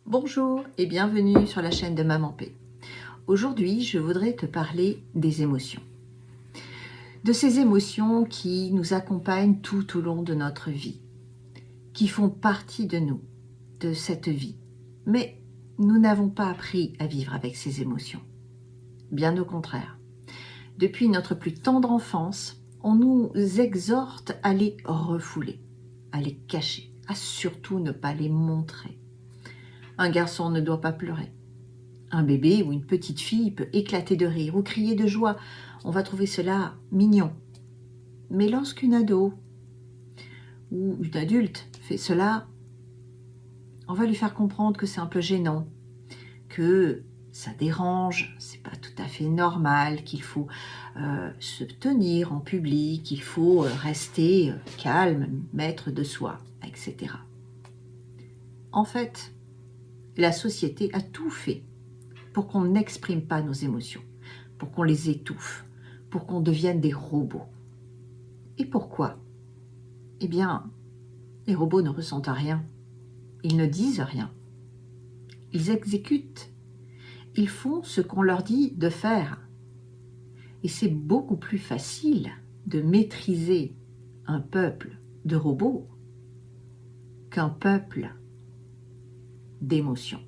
Bonjour et bienvenue sur la chaîne de Maman P. Aujourd'hui, je voudrais te parler des émotions. De ces émotions qui nous accompagnent tout au long de notre vie, qui font partie de nous, de cette vie. Mais nous n'avons pas appris à vivre avec ces émotions. Bien au contraire. Depuis notre plus tendre enfance, on nous exhorte à les refouler, à les cacher, à surtout ne pas les montrer. Un garçon ne doit pas pleurer. Un bébé ou une petite fille peut éclater de rire ou crier de joie. On va trouver cela mignon. Mais lorsqu'une ado ou une adulte fait cela, on va lui faire comprendre que c'est un peu gênant, que ça dérange, c'est pas tout à fait normal, qu'il faut se tenir en public, qu'il faut rester calme, maître de soi, etc. En fait, la société a tout fait pour qu'on n'exprime pas nos émotions, pour qu'on les étouffe, pour qu'on devienne des robots. Et pourquoi? Eh bien, les robots ne ressentent rien, ils ne disent rien, ils exécutent, ils font ce qu'on leur dit de faire. Et c'est beaucoup plus facile de maîtriser un peuple de robots qu'un peuple d'émotions.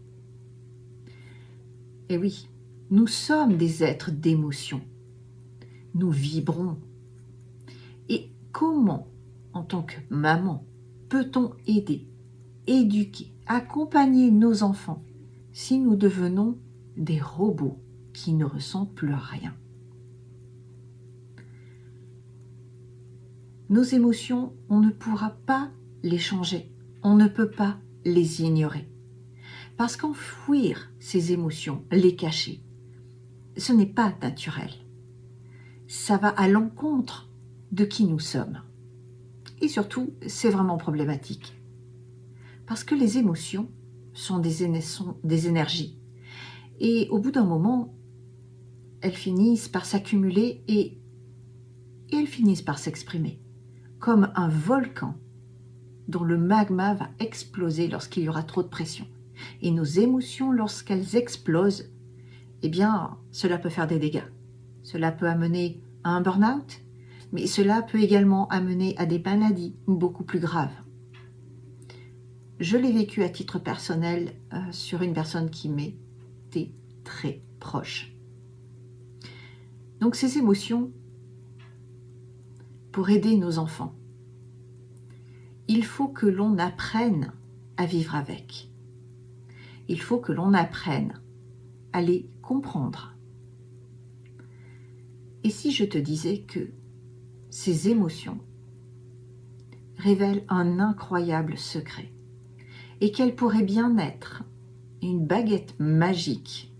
Et oui, nous sommes des êtres d'émotions. Nous vibrons. Et comment, en tant que maman, peut-on aider, éduquer, accompagner nos enfants si nous devenons des robots qui ne ressentent plus rien? Nos émotions, on ne pourra pas les changer. On ne peut pas les ignorer. Parce qu'enfouir ces émotions, les cacher, ce n'est pas naturel. Ça va à l'encontre de qui nous sommes. Et surtout, c'est vraiment problématique. Parce que les émotions sont des énergies. Et au bout d'un moment, elles finissent par s'accumuler et elles finissent par s'exprimer. Comme un volcan dont le magma va exploser lorsqu'il y aura trop de pression. Et nos émotions, lorsqu'elles explosent, eh bien, cela peut faire des dégâts. Cela peut amener à un burn-out, mais cela peut également amener à des maladies beaucoup plus graves. Je l'ai vécu à titre personnel sur une personne qui m'était très proche. Donc ces émotions, pour aider nos enfants, il faut que l'on apprenne à vivre avec. Il faut que l'on apprenne à les comprendre. Et si je te disais que ces émotions révèlent un incroyable secret et qu'elles pourraient bien être une baguette magique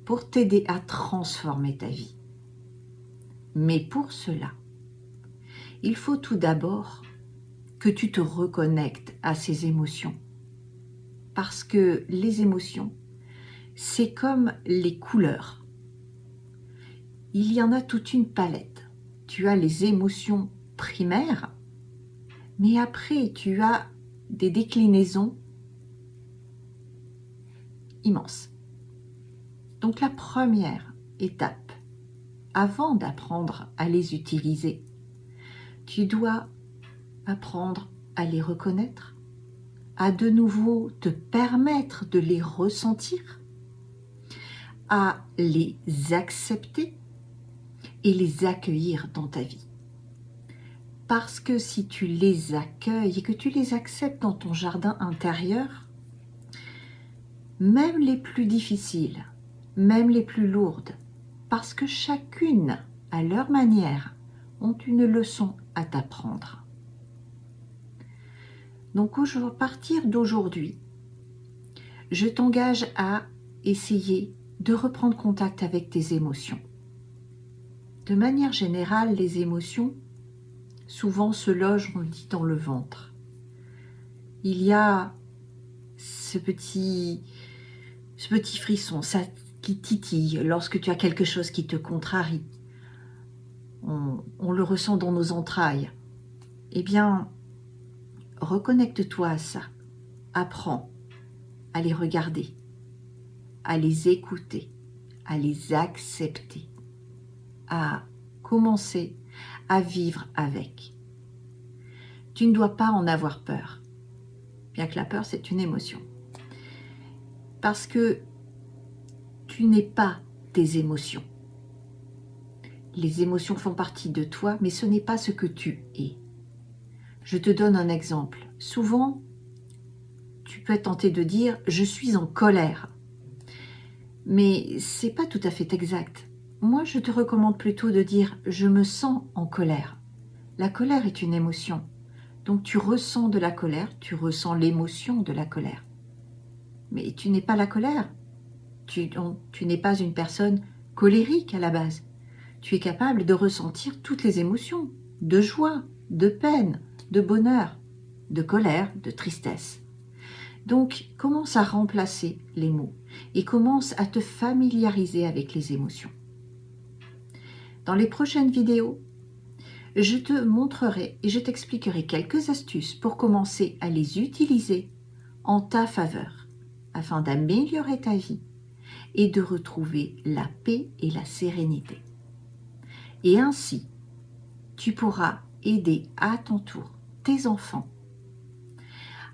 pour t'aider à transformer ta vie. Mais pour cela, il faut tout d'abord que tu te reconnectes à ces émotions. Parce que les émotions, c'est comme les couleurs. Il y en a toute une palette. Tu as les émotions primaires, mais après tu as des déclinaisons immenses. Donc la première étape, avant d'apprendre à les utiliser, tu dois apprendre à les reconnaître, à de nouveau te permettre de les ressentir, à les accepter et les accueillir dans ta vie. Parce que si tu les accueilles et que tu les acceptes dans ton jardin intérieur, même les plus difficiles, même les plus lourdes, parce que chacune, à leur manière, ont une leçon à t'apprendre. Donc à partir d'aujourd'hui, je t'engage à essayer de reprendre contact avec tes émotions. De manière générale, les émotions souvent se logent, on le dit, dans le ventre. Il y a ce petit ce petit frisson, ça qui titille lorsque tu as quelque chose qui te contrarie, on le ressent dans nos entrailles, eh bien, reconnecte-toi à ça. Apprends à les regarder, à les écouter, à les accepter, à commencer à vivre avec. Tu ne dois pas en avoir peur, bien que la peur, c'est une émotion. Parce que tu n'es pas tes émotions. Les émotions font partie de toi, mais ce n'est pas ce que tu es. Je te donne un exemple. Souvent, tu peux être tenté de dire « je suis en colère ». Mais ce n'est pas tout à fait exact. Moi, je te recommande plutôt de dire « je me sens en colère ». La colère est une émotion. Donc tu ressens de la colère, tu ressens l'émotion de la colère. Mais tu n'es pas la colère. Tu n'es pas une personne colérique à la base. Tu es capable de ressentir toutes les émotions, de joie, de peine, de bonheur, de colère, de tristesse. Donc, commence à remplacer les mots et commence à te familiariser avec les émotions. Dans les prochaines vidéos, je te montrerai et je t'expliquerai quelques astuces pour commencer à les utiliser en ta faveur, afin d'améliorer ta vie et de retrouver la paix et la sérénité. Et ainsi, tu pourras aider à ton tour tes enfants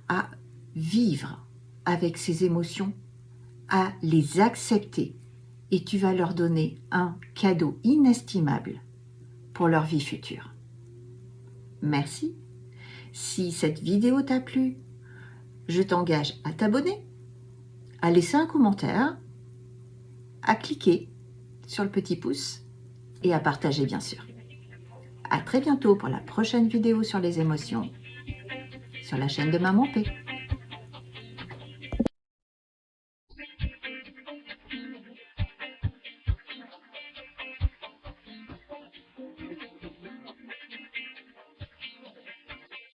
à vivre avec ces émotions, à les accepter, et tu vas leur donner un cadeau inestimable pour leur vie future. Merci. Si cette vidéo t'a plu, je t'engage à t'abonner, à laisser un commentaire, à cliquer sur le petit pouce et à partager bien sûr. À très bientôt pour la prochaine vidéo sur les émotions sur la chaîne de Maman P.